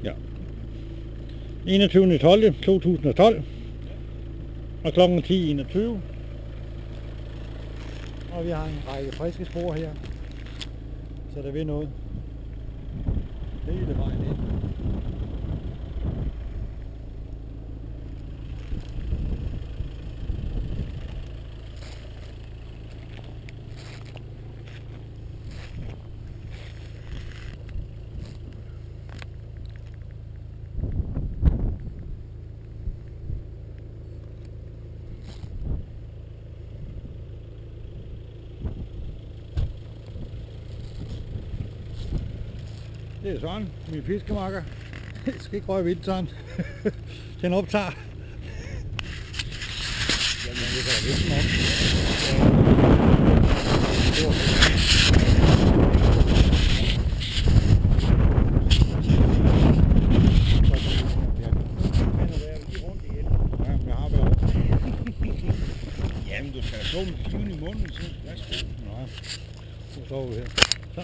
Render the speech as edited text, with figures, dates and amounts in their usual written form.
Ja. 21.12.2012 og klokken 10.21. Og vi har en række friske spor her, så der vil noget hele vejen ind. Det er sådan, min fiskemakker. Jeg skal ikke røre vildt sådan. Den optager. Jamen, jeg kan da vise den op. Jamen, du skal have så med flyven i munden, så værsgo. Nej, så står vi her. Så.